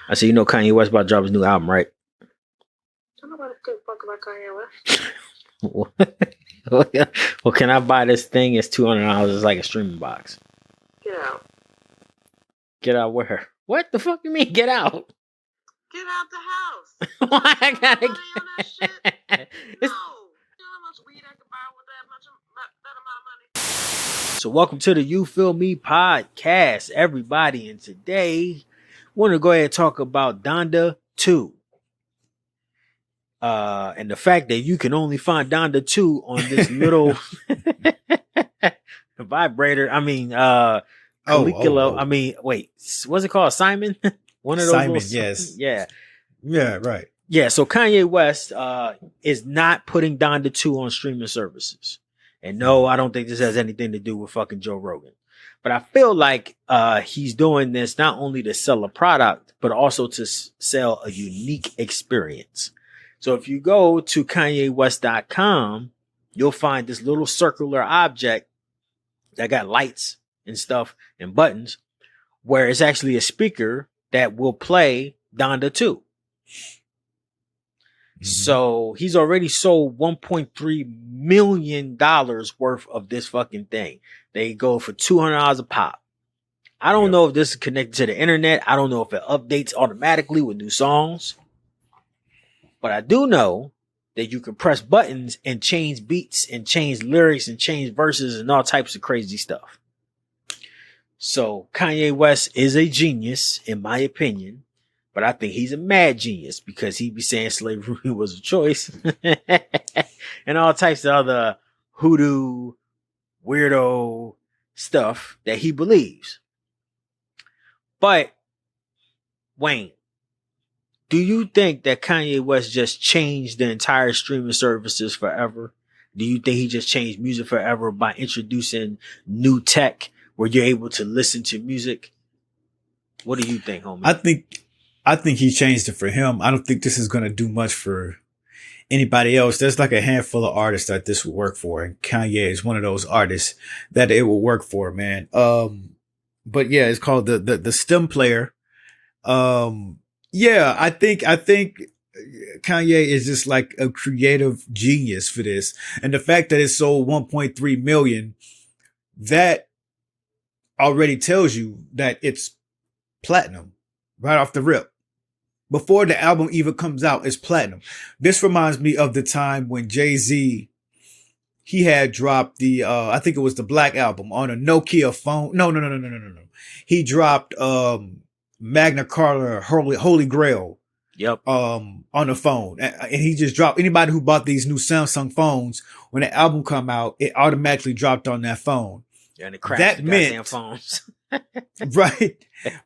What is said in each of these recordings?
I said, you know, Kanye West about to drop his new album, right? I don't know what to fuck about Kanye West. Well, can I buy this thing? It's $200. It's like a streaming box. Get out. Get out where? What the fuck you mean? Get out? Get out the house. Why I gotta money on that shit? No. You know how much weed I could buy with that amount of money? So welcome to the You Feel Me podcast, everybody. And today, want to go ahead and talk about Donda 2. And the fact that you can only find Donda 2 on this little vibrator. I mean, Calicula. I mean, wait, what's it called? Simon? One of those Simon, little, yes. Yeah. Yeah, right. Yeah, so Kanye West is not putting Donda 2 on streaming services. And no, I don't think this has anything to do with fucking Joe Rogan. But I feel like he's doing this not only to sell a product, but also to sell a unique experience. So if you go to KanyeWest.com, you'll find this little circular object that got lights and stuff and buttons, where it's actually a speaker that will play Donda 2. So he's already sold $1.3 million worth of this fucking thing. They go for $200 a pop. I don't know if this is connected to the internet. I don't know if it updates automatically with new songs. But I do know that you can press buttons and change beats and change lyrics and change verses and all types of crazy stuff. So Kanye West is a genius, in my opinion. But I think he's a mad genius because he be saying slavery was a choice and all types of other hoodoo, weirdo stuff that he believes. But Wayne, do you think that Kanye West just changed the entire streaming services forever? Do you think he just changed music forever by introducing new tech where you're able to listen to music? What do you think, homie? I think he changed it for him. I don't think this is going to do much for anybody else. There's like a handful of artists that this will work for. And Kanye is one of those artists that it will work for, man. But yeah, it's called the stem player. Yeah, I think Kanye is just like a creative genius for this. And the fact that it sold 1.3 million, that already tells you that it's platinum right off the rip. Before the album even comes out, it's platinum. This reminds me of the time when Jay-Z, he had dropped the, I think it was the Black Album on a Nokia phone. No. He dropped, Magna Carta, Holy Grail. Yep. On the phone. And he just dropped, anybody who bought these new Samsung phones, when the album come out, it automatically dropped on that phone. Yeah, and it crashed the goddamn phones. Right.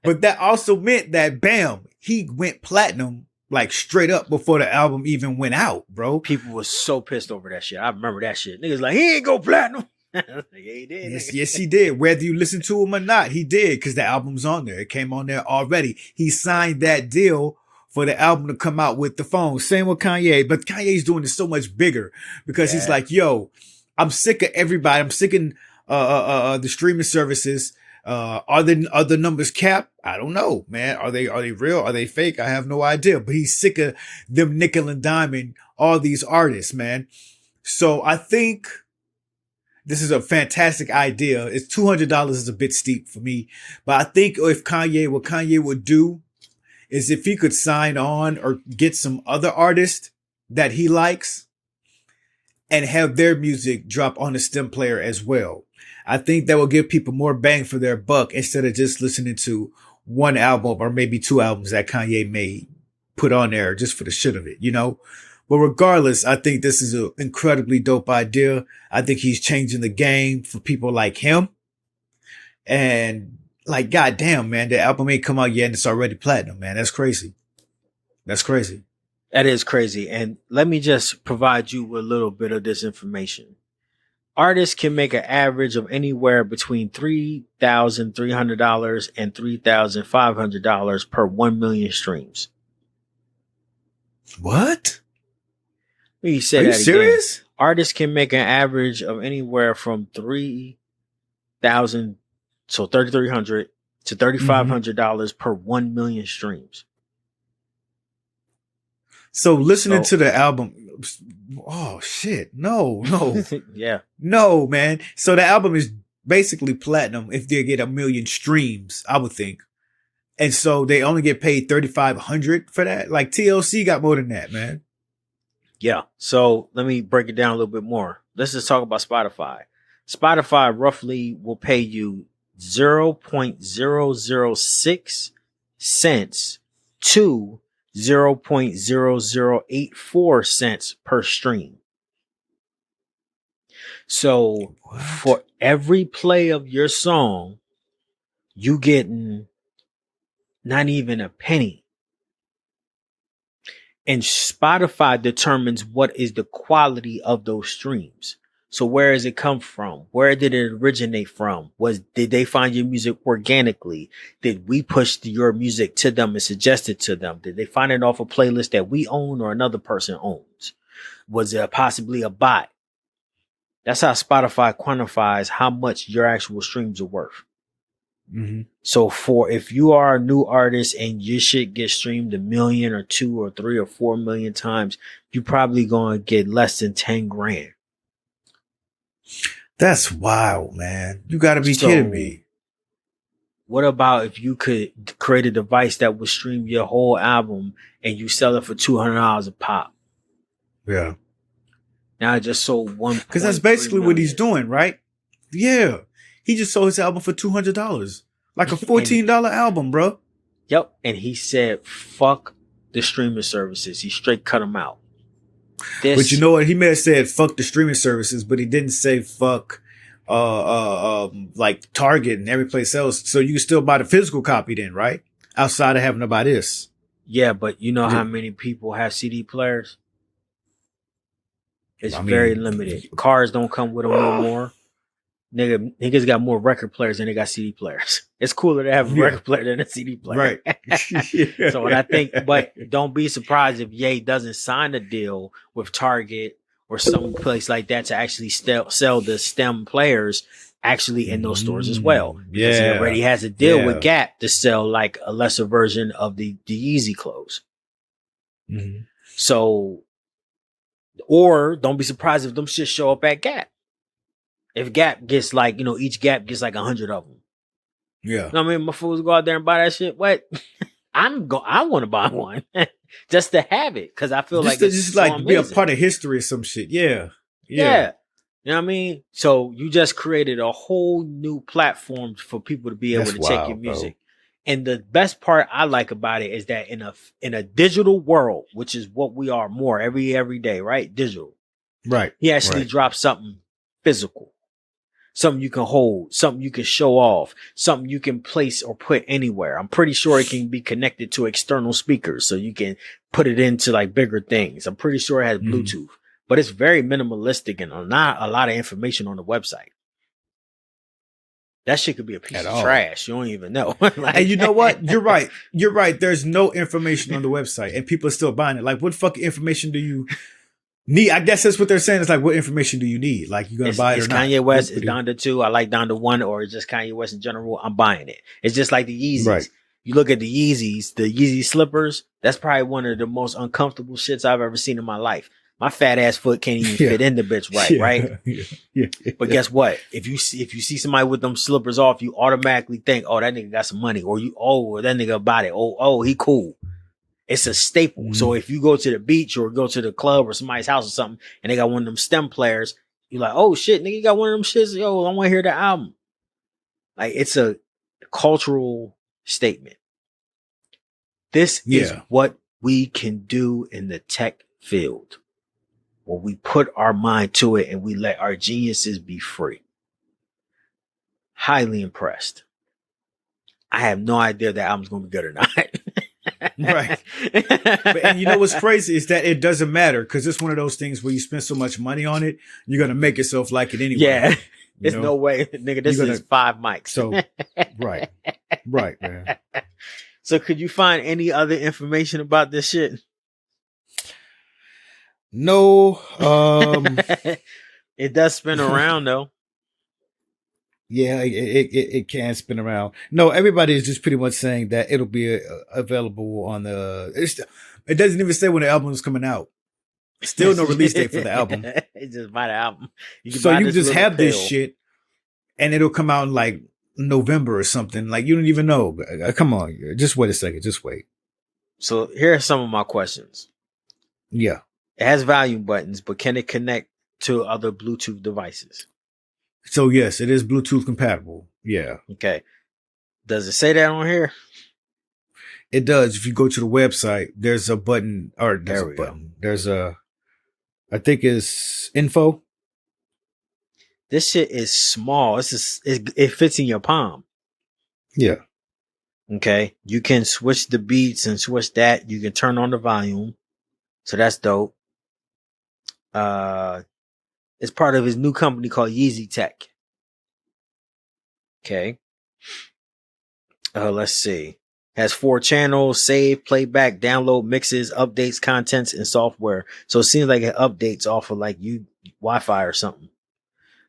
But that also meant that, bam, he went platinum like straight up before the album even went out, bro. People were so pissed over that shit. I remember that shit. Niggas like, he ain't go platinum. Yeah, he did. Yes, he did. Whether you listen to him or not, he did, because the album's on there. It came on there already. He signed that deal for the album to come out with the phone. Same with Kanye, but Kanye's doing it so much bigger because he's like, yo, I'm sick of everybody. I'm sick of the streaming services. Are the numbers capped? I don't know, man. Are they real? Are they fake? I have no idea. But he's sick of them nickel and diming all these artists, man. So I think this is a fantastic idea. It's $200 is a bit steep for me, but I think what Kanye would do is if he could sign on or get some other artists that he likes and have their music drop on the stem player as well. I think that will give people more bang for their buck instead of just listening to one album or maybe two albums that Kanye may put on there just for the shit of it, you know? But regardless, I think this is an incredibly dope idea. I think he's changing the game for people like him. And like, goddamn, man, the album ain't come out yet and it's already platinum, man. That's crazy. That's crazy. That is crazy. And let me just provide you with a little bit of this information. Artists can make an average of anywhere between $3,300 and $3,500 per 1 million streams. What? Let me say Are that you again. serious? Artists can make an average of anywhere from $3,000, so $3,300 to $3,500 per 1 million streams. So listening So to the album, oh shit, no, yeah, no, man. So the album is basically platinum if they get 1 million streams, I would think. And so they only get paid 3,500 for that. Like TLC got more than that, man. yeah. So let me break it down a little bit more. Let's just talk about Spotify. Spotify roughly will pay you 0.006 cents to 0.0084 cents per stream. So What? for every play of your song, you getting not even a penny. And Spotify determines what is the quality of those streams. So where does it come from? Where did it originate from? Did they find your music organically? Did we push your music to them and suggest it to them? Did they find it off a playlist that we own or another person owns? Was it possibly a bot? That's how Spotify quantifies how much your actual streams are worth. Mm-hmm. So if you are a new artist and your shit gets streamed 1 million or 2 or 3 or 4 million times, you probably gonna get less than 10 grand. That's wild, man. You got to be kidding me. What about if you could create a device that would stream your whole album and you sell it for $200 a pop? Yeah. Now I just sold one. Because that's basically what he's doing, right? Yeah. He just sold his album for $200. Like a $14 album, bro. Yep. And he said, fuck the streaming services. He straight cut them out. But you know what? He may have said fuck the streaming services, but he didn't say fuck like Target and every place else. So you can still buy the physical copy then, right? Outside of having to buy this. Yeah, but you know how many people have CD players? It's very limited. Cars don't come with them no more. Niggas got more record players than they got CD players. It's cooler to have a record player than a CD player. Right. So what I think, but don't be surprised if Ye doesn't sign a deal with Target or some place like that to actually sell the STEM players actually in those stores as well. Because he already has a deal with Gap to sell like a lesser version of the Yeezy clothes. Mm-hmm. So, or don't be surprised if them shit show up at Gap. If Gap gets like, each Gap gets like 100 of them. Yeah. You know what I mean? My fools go out there and buy that shit. What? I want to buy one just to have it. Cause I feel like it's just so like amazing. be a part of history or some shit. Yeah. Yeah. You know what I mean? So you just created a whole new platform for people to be able to check your music. Bro. And the best part I like about it is that in a digital world, which is what we are more every day, right? Digital. Right. He actually dropped something physical. Something you can hold, something you can show off, something you can place or put anywhere. I'm pretty sure it can be connected to external speakers so you can put it into like bigger things. I'm pretty sure it has Bluetooth, but it's very minimalistic and not a lot of information on the website. That shit could be a piece of trash. You don't even know. And you know what? You're right. You're right. There's no information on the website and people are still buying it. Like, what fucking information do you need? I guess that's what they're saying. It's like, what information do you need? Like, you're going to buy it or not? Kanye West, it's Donda 2. I like Donda 1, or it's just Kanye West in general. I'm buying it. It's just like the Yeezys. Right. You look at the Yeezy slippers. That's probably one of the most uncomfortable shits I've ever seen in my life. My fat ass foot can't even fit in the bitch right? Yeah. But guess what? If you see somebody with them slippers off, you automatically think, oh, that nigga got some money, or that nigga bought it. Oh, he cool. It's a staple. Mm-hmm. So if you go to the beach or go to the club or somebody's house or something, and they got one of them STEM players, you're like, oh shit, nigga, you got one of them shits. Yo, I want to hear the album. Like, it's a cultural statement. This is what we can do in the tech field. When we put our mind to it and we let our geniuses be free. Highly impressed. I have no idea that album's going to be good or not. Right. And you know what's crazy is that it doesn't matter because it's one of those things where you spend so much money on it, you're going to make yourself like it anyway. Yeah. There's no way. Nigga, this is 5 mics. So, right, man. So could you find any other information about this shit? No. It does spin around though. Yeah, it can spin around. No, everybody is just pretty much saying that it'll be available on the. It doesn't even say when the album is coming out. Still no release date for the album. Just buy the album. You can So buy you this just little have this pill. shit, and it'll come out in like November or something. Like you don't even know. Come on, just wait a second. Just wait. So here are some of my questions. Yeah. It has volume buttons, but can it connect to other Bluetooth devices? So yes, it is Bluetooth compatible. Yeah, Okay. Does it say that on here? it does. If you go to the website, there's a button, or there's There a we go. button. There's a, I think it's info. This shit is small. It fits in your palm. Yeah. Okay. You can switch the beats and switch that. You can turn on the volume. So that's dope. It's part of his new company called Yeezy Tech. Okay. Let's see. Has 4 channels: save, playback, download, mixes, updates, contents, and software. So it seems like it updates off of like Wi-Fi or something.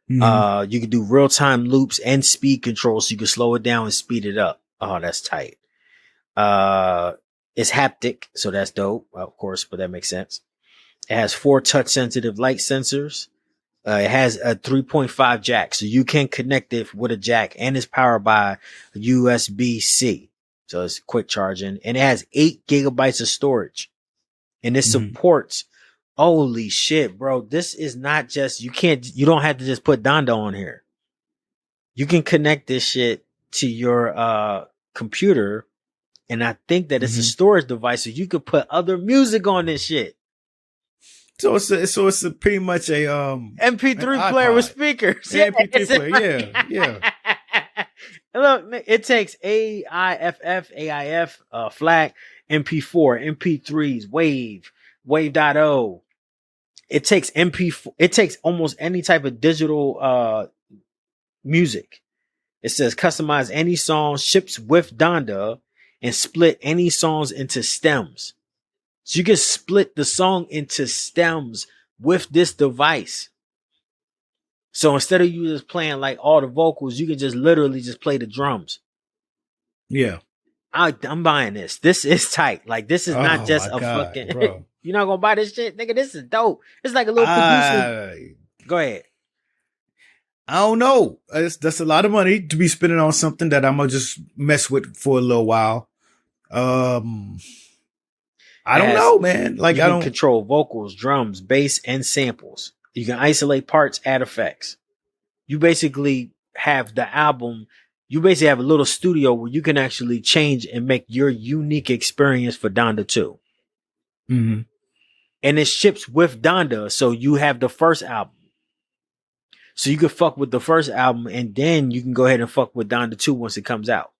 Mhm. You can do real-time loops and speed control, so you can slow it down and speed it up. Oh, that's tight. It's haptic, so that's dope, of course, but that makes sense. It has 4 touch-sensitive light sensors. It has a 3.5 jack, so you can connect it with a jack, and it's powered by USB-C. So it's quick charging, and it has 8 gigabytes of storage, and it Mhm. supports. Holy shit, bro! This is not just you don't have to just put Donda on here. You can connect this shit to your computer, and I think that it's a Mhm. storage device, so you could put other music on this shit. So it's a pretty much a an MP3 player with iPod, speakers. an Yeah, MP3 player. Yeah, yeah. Look, it takes AIFF, FLAC, MP4, MP3s, Wave.0. It takes MP4. It takes almost any type of digital music. It says customize any song, ships with Donda, and split any songs into stems. So you can split the song into stems with this device. So instead of you just playing like all the vocals, you can just literally just play the drums. Yeah. I'm buying this. This is tight. Like this is not Oh just my a God, fucking. bro. You're not gonna buy this shit, nigga. This is dope. It's like a little producer. I Go ahead. I don't know. That's a lot of money to be spending on something that I'm gonna just mess with for a little while. Um, I don't As know, man. Like you I can don't. control vocals, drums, bass, and samples. You can isolate parts, add effects. You basically have the album. You basically have a little studio where you can actually change and make your unique experience for Donda 2. Mhm. And it ships with Donda, so you have the first album. So you can fuck with the first album, and then you can go ahead and fuck with Donda 2 once it comes out.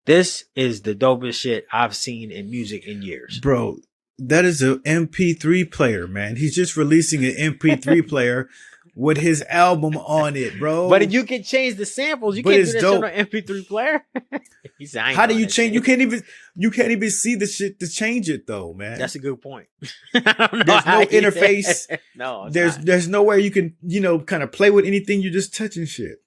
This is the dopest shit I've seen in music in years. Bro, that is an MP3 player, man. He's just releasing an MP3 player with his album on it, bro. But you can change the samples. You But can't do it's that shit on dope. an MP3 player. He said, I ain't How do doing you that change? shit. You can't even see the shit to change it though, man. That's a good point. I don't know There's how no interface. No, it's There's not. there's nowhere you can, kind of play with anything. You're just touching shit.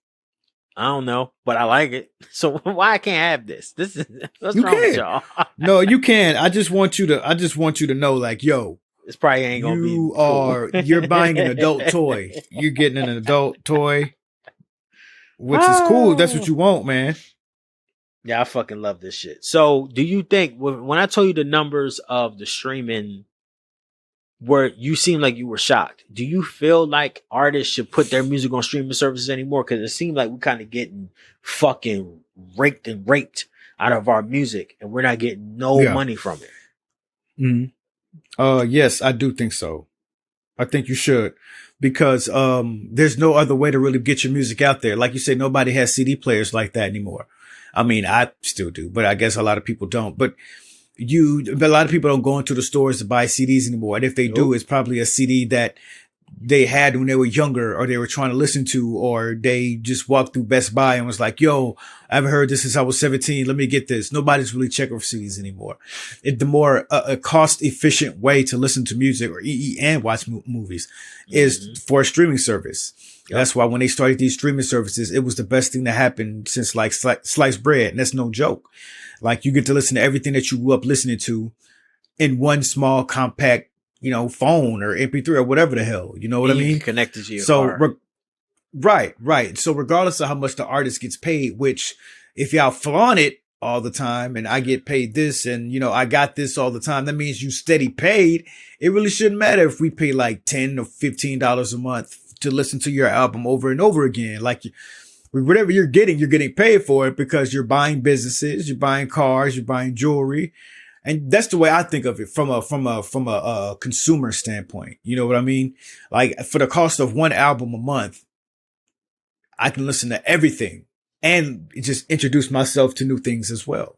I don't know, but I like it. So why I can't have this? This is what's You wrong with can. y'all? No, you can. I just want you to know, like, yo, This probably ain't gonna be cool. you're buying an adult toy. You're getting an adult toy, which is cool. That's what you want, man. Yeah, I fucking love this shit. So, do you think when I told you the numbers of the streaming, where you seemed like you were shocked? Do you feel like artists should put their music on streaming services anymore? Because it seems like we're kind of getting fucking raked and raped out of our music, and we're not getting no Yeah. money from it. Yes, I do think so. I think you should, because there's no other way to really get your music out there. Like you said, nobody has CD players like that anymore. I mean, I still do, but I guess a lot of people don't. But a lot of people don't go into the stores to buy CDs anymore. And if they do, Nope. it's probably a CD that they had when they were younger or they were trying to listen to, or they just walked through Best Buy and was like, yo, I haven't heard this since I was 17. Let me get this. Nobody's really checking for CDs anymore. The more a cost efficient way to listen to music or and watch movies is for a streaming service. Yep. That's why when they started these streaming services, it was the best thing that happened since like sliced bread. And that's no joke. Like you get to listen to everything that you grew up listening to in one small compact, phone or MP3 or whatever the hell, you know what I mean? Connected to your car. So right. So regardless of how much the artist gets paid, which if y'all flaunt it all the time and I get paid this and, I got this all the time, that means you steady paid. It really shouldn't matter if we pay like $10 or $15 a month to listen to your album over and over again. Like whatever you're getting paid for it because you're buying businesses, you're buying cars, you're buying jewelry. And that's the way I think of it from a consumer standpoint. You know what I mean? Like for the cost of one album a month, I can listen to everything and just introduce myself to new things as well.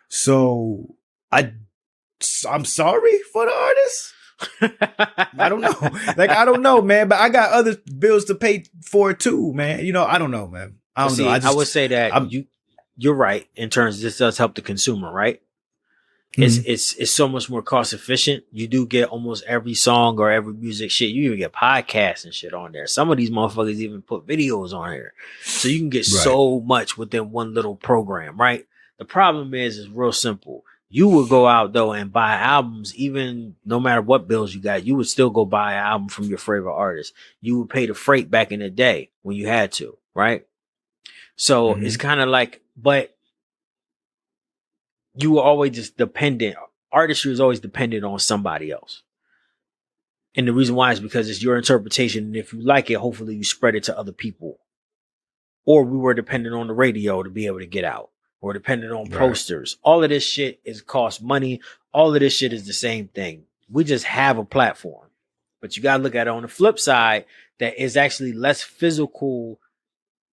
So I'm sorry for the artists. I don't know. I don't know, man, but I got other bills to pay for too, man. I don't know, man. I don't know. I would say that you're right in terms of this does help the consumer, right? It's so much more cost efficient. You do get almost every song or every music shit. You even get podcasts and shit on there. Some of these motherfuckers even put videos on here. So you can get so much within one little program, right? The problem is real simple. You would go out though and buy albums, even no matter what bills you got, you would still go buy an album from your favorite artist. You would pay the freight back in the day when you had to, right? So it's kind of like, but you were always just dependent. Artistry is always dependent on somebody else. And the reason why is because it's your interpretation. And if you like it, hopefully you spread it to other people. Or we were dependent on the radio to be able to get out. Or dependent on posters. All of this shit is cost money. All of this shit is the same thing. We just have a platform. But you got to look at it on the flip side. That is actually less physical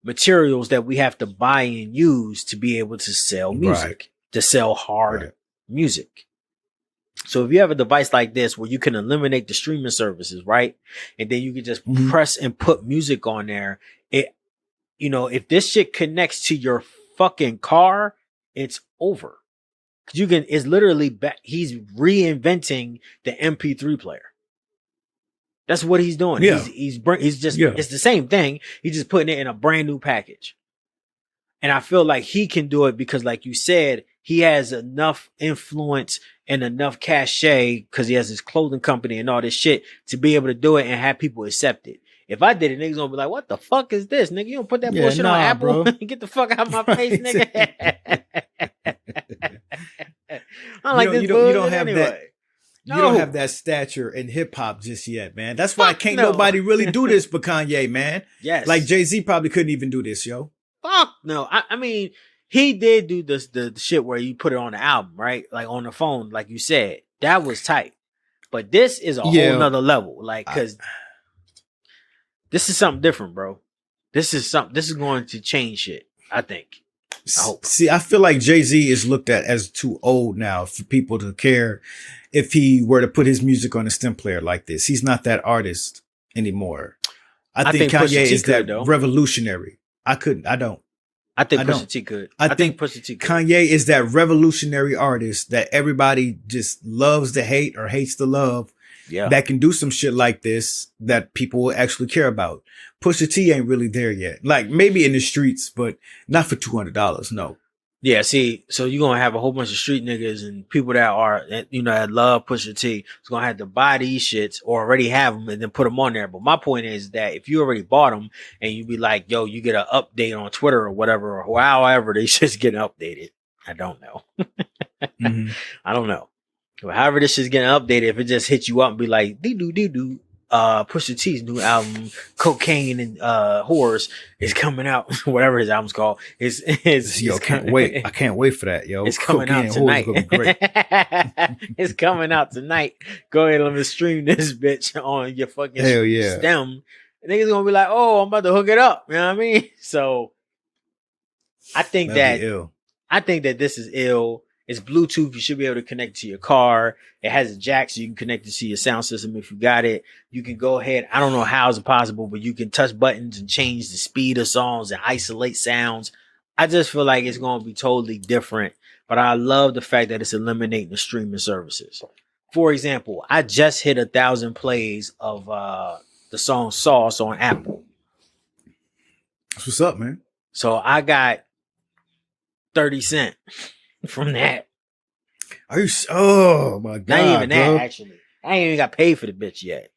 materials that we have to buy and use to be able to sell music. To sell hard music. So if you have a device like this where you can eliminate the streaming services, right? And then you can just press and put music on there. If this shit connects to your fucking car, it's over. It's literally he's reinventing the MP3 player. That's what he's doing. Yeah. It's the same thing. He's just putting it in a brand new package. And I feel like he can do it because, like you said, he has enough influence and enough cachet because he has his clothing company and all this shit to be able to do it and have people accept it. If I did it, niggas gonna be like, what the fuck is this, nigga? You don't put that bullshit on Apple? Get the fuck out of my face, nigga. I like this bullshit. You don't have that. You don't have that stature in hip hop just yet, man. That's why nobody really do this but Kanye, man. Yes. Like Jay-Z probably couldn't even do this, yo. Fuck no. I mean, he did do the shit where you put it on the album, right? Like on the phone, like you said. That was tight. But this is a whole nother level. Like, cause this is something different, bro. This is going to change shit, I think. I hope. See, I feel like Jay-Z is looked at as too old now for people to care if he were to put his music on a stem player like this. He's not that artist anymore. I think Kanye is that revolutionary. I don't. I think Pusha T could. I think Pusha T could. Kanye is that revolutionary artist that everybody just loves to hate or hates to love. Yeah. That can do some shit like this that people will actually care about. Pusha T ain't really there yet. Like maybe in the streets, but not for $200. No. Yeah, see, so you're going to have a whole bunch of street niggas and people that are, that love Pusha T. It's going to have to buy these shits or already have them and then put them on there. But my point is that if you already bought them and you be like, yo, you get an update on Twitter or whatever, or however they shit's getting updated. I don't know. I don't know. But however this shit's getting updated, if it just hits you up and be like, dee-doo, Pusha T's new album, Cocaine and Whores, is coming out. Whatever his album's called. I can't wait. I can't wait for that, yo. It's coming out tonight. It's coming out tonight. Go ahead and let me stream this bitch on your fucking stem. And niggas gonna be like, oh, I'm about to hook it up. You know what I mean? So I think that this is ill. It's Bluetooth. You should be able to connect it to your car. It has a jack so you can connect it to your sound system if you got it. You can go ahead. I don't know how it's possible, but you can touch buttons and change the speed of songs and isolate sounds. I just feel like it's going to be totally different. But I love the fact that it's eliminating the streaming services. For example, I just hit 1,000 plays of the song Sauce on Apple. That's what's up, man. So I got 30 cents from that. Are you? Oh my god! Not even that, bro. actually. I ain't even got paid for the bitch yet.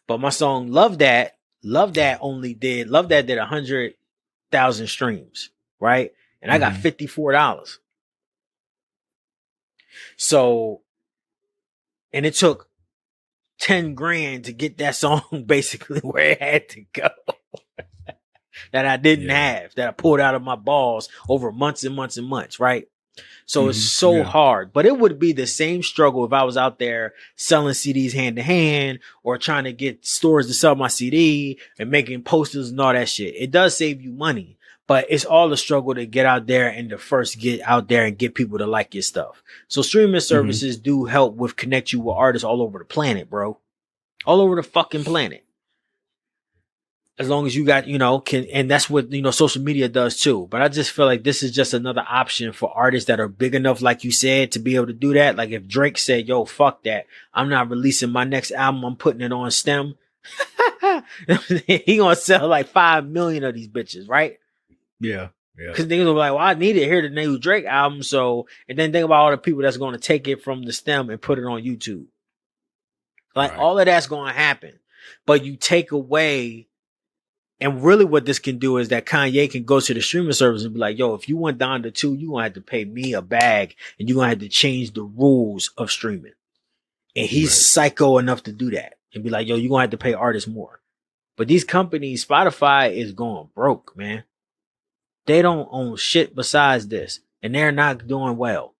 But my song Love That did 100,000 streams, right? And I got $54. So, and it took 10 grand to get that song basically where it had to go. That I didn't have, that I pulled out of my balls over months and months and months, right? So it's so hard, but it would be the same struggle if I was out there selling CDs hand to hand or trying to get stores to sell my CD and making posters and all that shit. It does save you money, but it's all a struggle to get out there and to first get out there and get people to like your stuff. So streaming services do help with connect you with artists all over the planet, bro. All over the fucking planet. As long as you got, and that's what, social media does too. But I just feel like this is just another option for artists that are big enough, like you said, to be able to do that. Like if Drake said, yo, fuck that. I'm not releasing my next album. I'm putting it on STEM. He gonna sell like 5 million of these bitches, right? Yeah. Because niggas will be like, well, I need to hear the new Drake album. So, and then think about all the people that's going to take it from the STEM and put it on YouTube. Like all of that's going to happen. But you take away. And really what this can do is that Kanye can go to the streaming service and be like, yo, if you want Donda 2, you're going to have to pay me a bag and you're going to have to change the rules of streaming. And he's psycho enough to do that and be like, yo, you're going to have to pay artists more. But these companies, Spotify is going broke, man. They don't own shit besides this. And they're not doing well.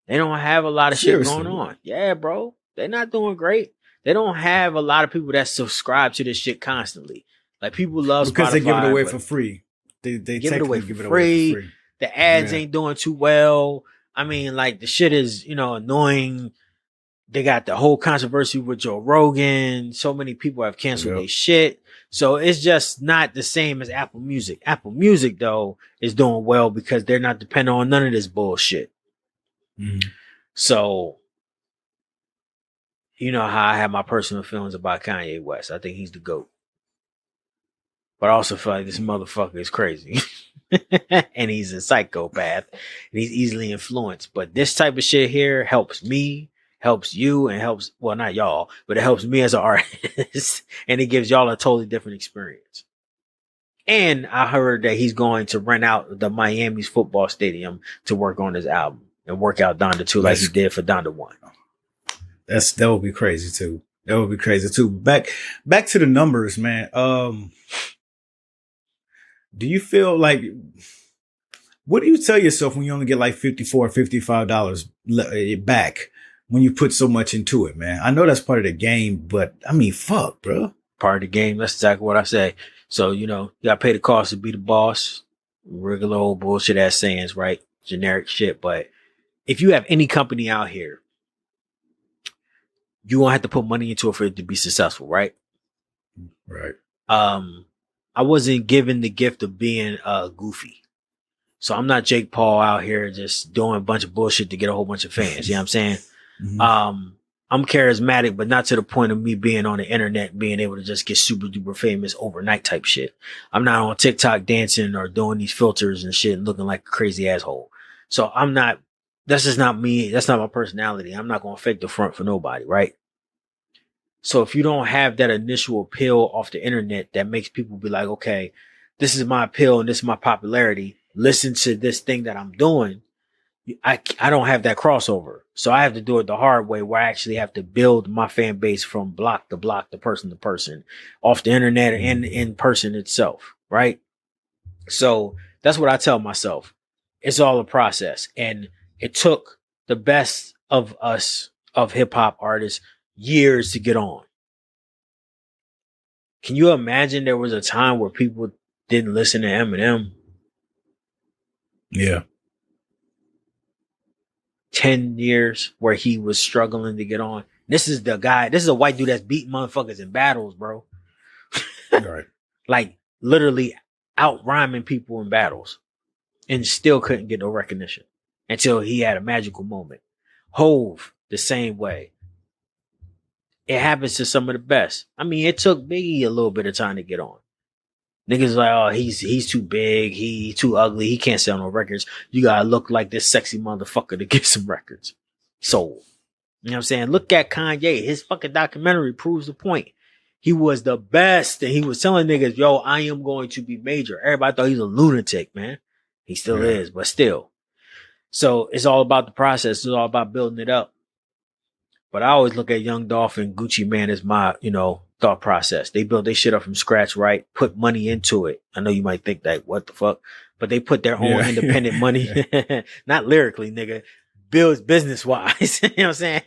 They don't have a lot of shit going on. Yeah, bro. They're not doing great. They don't have a lot of people that subscribe to this shit constantly. Like people love because Spotify, they give it away for free. They give it away for free. The ads ain't doing too well. I mean, like the shit is, annoying. They got the whole controversy with Joe Rogan. So many people have canceled their shit. So it's just not the same as Apple Music. Apple Music though is doing well because they're not dependent on none of this bullshit. So, you know how I have my personal feelings about Kanye West. I think he's the GOAT. But I also feel like this motherfucker is crazy. And he's a psychopath. And he's easily influenced. But this type of shit here helps me, helps you, and helps, well, not y'all, but it helps me as an artist. And it gives y'all a totally different experience. And I heard that he's going to rent out the Miami's football stadium to work on his album and work out Donda 2 like he did for Donda 1. That would be crazy too. That would be crazy too. Back to the numbers, man. Do you feel like, what do you tell yourself when you only get like $54, $55 back when you put so much into it, man? I know that's part of the game, but I mean, fuck, bro. Part of the game. That's exactly what I say. So, you got to pay the cost to be the boss. Regular old bullshit ass sayings, right? Generic shit. But if you have any company out here, you won't have to put money into it for it to be successful, right? Right. I wasn't given the gift of being goofy. So I'm not Jake Paul out here just doing a bunch of bullshit to get a whole bunch of fans. You know what I'm saying? I'm charismatic, but not to the point of me being on the internet, being able to just get super duper famous overnight type shit. I'm not on TikTok dancing or doing these filters and shit and looking like a crazy asshole. So that's just not me. That's not my personality. I'm not going to fake the front for nobody, right? So if you don't have that initial appeal off the internet that makes people be like, okay, this is my appeal and this is my popularity. Listen to this thing that I'm doing. I don't have that crossover. So I have to do it the hard way where I actually have to build my fan base from block to block, to person, off the internet and in person itself. Right. So that's what I tell myself. It's all a process. And it took the best of us, of hip hop artists, years to get on. Can you imagine there was a time where people didn't listen to Eminem? Yeah. 10 years where he was struggling to get on. This is the guy. This is a white dude that's beating motherfuckers in battles, bro. Right. Like literally out rhyming people in battles, and still couldn't get no recognition until he had a magical moment. Hove the same way. It happens to some of the best. I mean, it took Biggie a little bit of time to get on. Niggas like, oh, he's too big, he too ugly, he can't sell no records. You gotta look like this sexy motherfucker to get some records sold. You know what I'm saying? Look at Kanye. His fucking documentary proves the point. He was the best, and he was telling niggas, yo, I am going to be major. Everybody thought he was a lunatic, man. He still is, but still. So it's all about the process. It's all about building it up. But I always look at Young Dolph and Gucci Mane as my, thought process. They built their shit up from scratch, right? Put money into it. I know you might think that, what the fuck? But they put their own independent money, not lyrically, nigga, business wise. You know what I'm saying?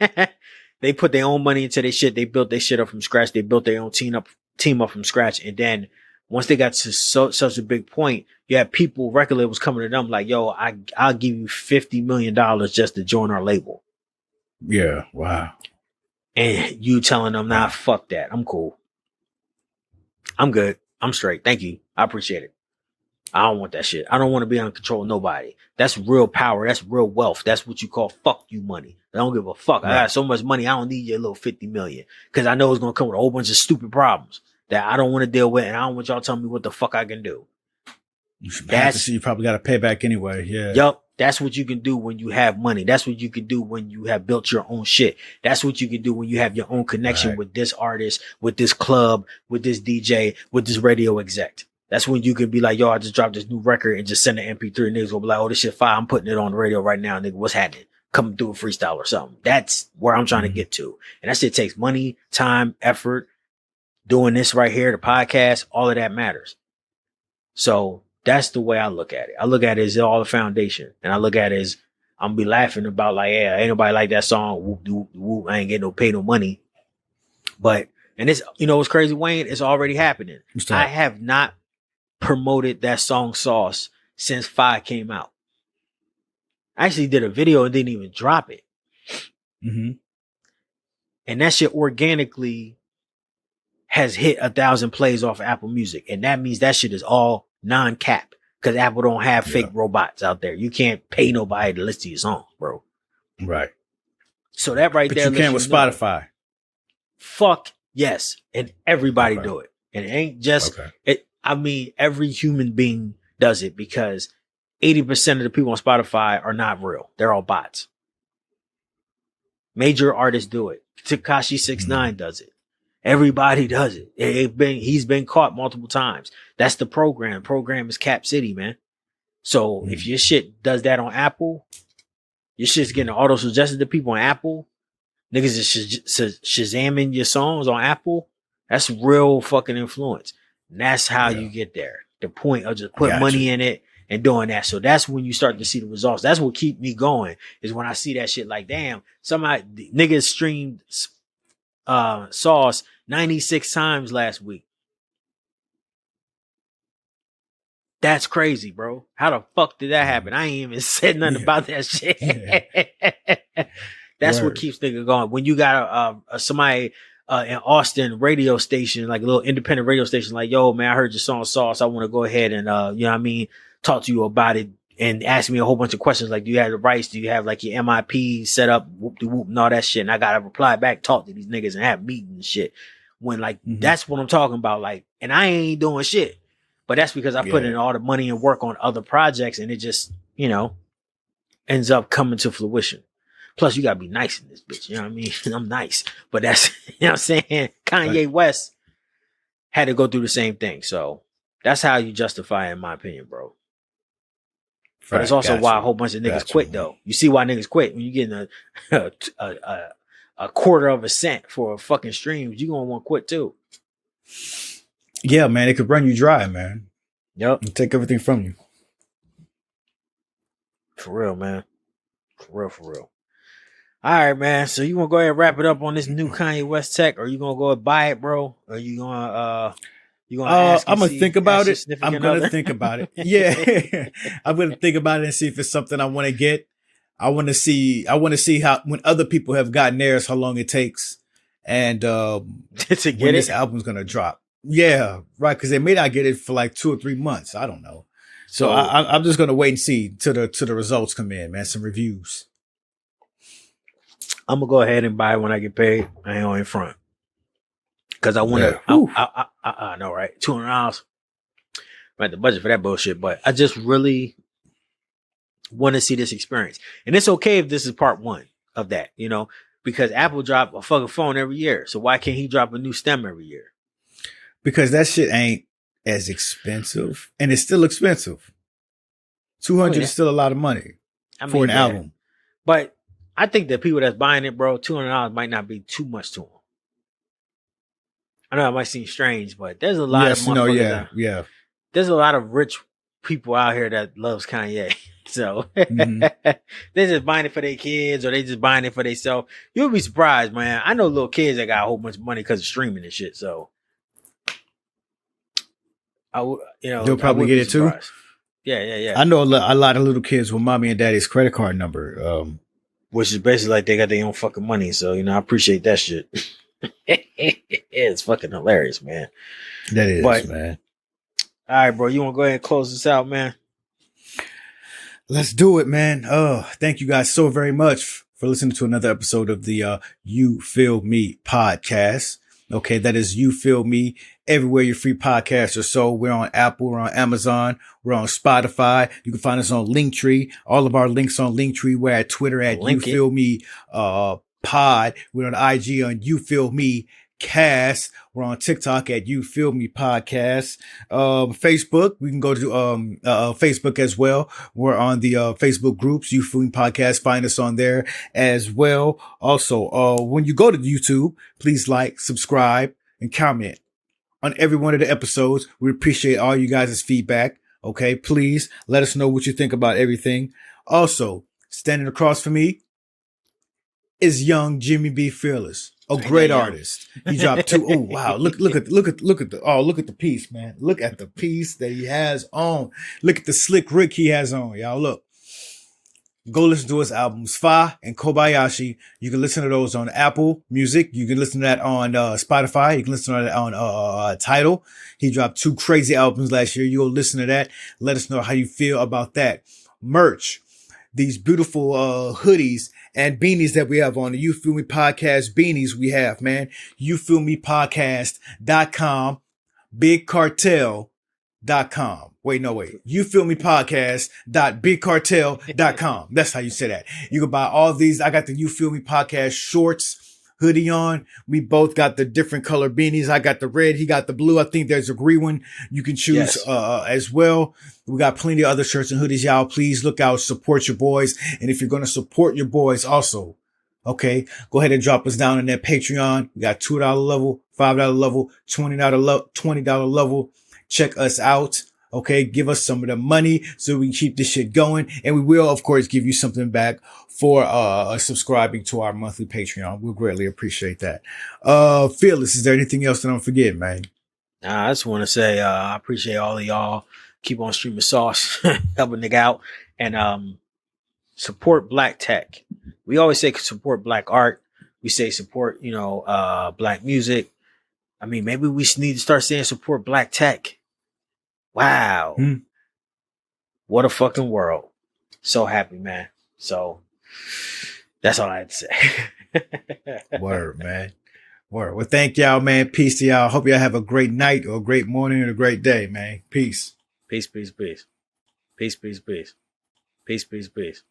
They put their own money into their shit. They built their shit up from scratch. They built their own team up from scratch. And then once they got to such a big point, you had people, record labels coming to them like, yo, I'll give you $50 million just to join our label. Yeah. Wow. And you telling them, nah, fuck that. I'm cool. I'm good. I'm straight. Thank you. I appreciate it. I don't want that shit. I don't want to be under control of nobody. That's real power. That's real wealth. That's what you call fuck you money. I don't give a fuck. Right. I got so much money. I don't need your little 50 million because I know it's going to come with a whole bunch of stupid problems that I don't want to deal with. And I don't want y'all telling me what the fuck I can do. You probably got to pay back anyway. Yeah. Yup. That's what you can do when you have money. That's what you can do when you have built your own shit. That's what you can do when you have your own connection with this artist, with this club, with this DJ, with this radio exec. That's when you can be like, yo, I just dropped this new record and just send an MP3 and niggas will be like, oh, this shit fire. I'm putting it on the radio right now. Nigga, what's happening? Come do a freestyle or something. That's where I'm trying to get to. And that shit takes money, time, effort. Doing this right here, the podcast, all of that matters. So that's the way I look at it. I look at it as all the foundation. And I look at it as I'm be laughing about like, yeah, ain't nobody like that song. Whoop, whoop, whoop. I ain't getting no pay no money. But, and it's, what's crazy, Wayne? It's already happening. I have not promoted that song Sauce since 5 came out. I actually did a video and didn't even drop it. Mm-hmm. And that shit organically has hit 1,000 plays off of Apple Music. And that means that shit is all non-cap because Apple don't have fake robots out there. You can't pay nobody to listen to your songs, bro. Right. So that right there. But you can with Spotify. Fuck yes. And everybody do it. And it ain't just it. I mean, every human being does it because 80% of the people on Spotify are not real. They're all bots. Major artists do it. Tekashi 6ix9ine does it. Everybody does it. He's been caught multiple times. That's the program. Program is Cap City, man. So if your shit does that on Apple, your shit's getting auto suggested to people on Apple. Niggas is shazamming your songs on Apple. That's real fucking influence. And that's how you get there. The point of just putting money in it and doing that. So that's when you start to see the results. That's what keep me going is when I see that shit like, damn, somebody niggas streamed Sauce 96 times last week. That's crazy, bro. How the fuck did that happen? I ain't even said nothing about that shit. That's what keeps niggas going. When you got somebody in Austin radio station, like a little independent radio station, like, yo, man, I heard your song Sauce. I want to go ahead and you know what I mean, talk to you about it and ask me a whole bunch of questions like, do you have the rights? Do you have like your MIP set up, whoop de whoop and all that shit? And I gotta reply back, talk to these niggas and have meetings and shit. When like that's what I'm talking about. Like, and I ain't doing shit. But that's because I put in all the money and work on other projects and it just, ends up coming to fruition. Plus, you gotta be nice in this bitch. You know what I mean? I'm nice. But that's, you know what I'm saying? Kanye West had to go through the same thing. So that's how you justify it, in my opinion, bro. But it's also why a whole bunch of niggas quit, though. You see why niggas quit when you getting a quarter of a cent for a fucking stream. You gonna want to quit too. Yeah, man. It could run you dry, man. Yep. And take everything from you. For real, man. For real. All right, man. So you gonna go ahead and wrap it up on this new Kanye West tech, or you gonna go and buy it, bro? Or you gonna I'm gonna think about it. I'm gonna think about it. Yeah. I'm gonna think about it and see if it's something I want to get. I want to see how when other people have gotten theirs, how long it takes, and to when get this it. album's gonna drop. Yeah, right. Because they may not get it for like 2 or 3 months. I don't know. So So I'm just gonna wait and see till the results come in, man. Some reviews. I'm gonna go ahead and buy it when I get paid. I ain't on in front because I want Yeah. to. Whew. I know, right? $200. I'm at the budget for that bullshit, but I just really want to see this experience, and it's okay if this is part one of that, because Apple drop a fucking phone every year, so why can't he drop a new stem every year? Because that shit ain't as expensive, and it's still expensive. 200 is still a lot of money for an album. But I think that people that's buying it, bro, $200 might not be too much to them. I know it might seem strange, but there's a lot of motherfuckers. Yeah. There's a lot of rich people out here that loves Kanye. So Mm-hmm. they're just buying it for their kids or they just buying it for themselves. You'll be surprised, man. I know little kids that got a whole bunch of money because of streaming and shit. So They'll probably get it too. Yeah. I know a lot of little kids with mommy and daddy's credit card number. Which is basically like they got their own fucking money. So, I appreciate that shit. It's fucking hilarious, man. That is, man. All right, bro. You want to go ahead and close this out, man? Let's do it, man. Thank you guys so very much for listening to another episode of the You Feel Me podcast. Okay, that is You Feel Me everywhere your free podcasts are sold. We're on Apple, we're on Amazon, we're on Spotify. You can find us on Linktree. All of our links on Linktree. We're at Twitter at You Feel Me pod. We're on IG on You Feel Me cast. We're on TikTok at You Feel Me podcast. Facebook, we can go to Facebook as well. We're on the Facebook groups, You Feel Me podcast. Find us on there as well. Also, when you go to YouTube, please like, subscribe, and comment on every one of the episodes. We appreciate all you guys' feedback. Okay, please let us know what you think about everything. Also, standing across from me is young Jimmy B. Fearless, a great artist. He dropped 2. Oh wow! Look at the piece, man. Look at the piece that he has on. Look at the slick Rick he has on, y'all. Look. Go listen to his albums, Fa and Kobayashi. You can listen to those on Apple Music. You can listen to that on Spotify. You can listen to that on Tidal. He dropped 2 crazy albums last year. You go listen to that. Let us know how you feel about that. Merch. These beautiful hoodies and beanies that we have on the You Feel Me Podcast beanies we have, man. YouFeelMePodcast.com. BigCartel.com. Wait. You Feel Me Podcast.BigCartel.com. That's how you say that. You can buy all these. I got the You Feel Me Podcast shorts, hoodie on. We both got the different color beanies. I got the red. He got the blue. I think there's a green one you can choose as well. We got plenty of other shirts and hoodies. Y'all, please look out, support your boys. And if you're going to support your boys also, okay, go ahead and drop us down in that Patreon. We got $2 level, $5 level, $20 level. Check us out. Okay, give us some of the money so we can keep this shit going. And we will, of course, give you something back for subscribing to our monthly Patreon. We'll greatly appreciate that. Fearless, is there anything else that I'm forgetting, man? Nah, I just want to say I appreciate all of y'all. Keep on streaming sauce, helping nigga out, and support Black tech. We always say support Black art. We say support, Black music. I mean, maybe we need to start saying support Black tech. Wow. What a fucking world. So happy, man. So that's all I had to say. Word, man. Word. Well, thank y'all, man. Peace to y'all. Hope y'all have a great night or a great morning or a great day, man. Peace. Peace, peace, peace. Peace, peace, peace. Peace, peace, peace.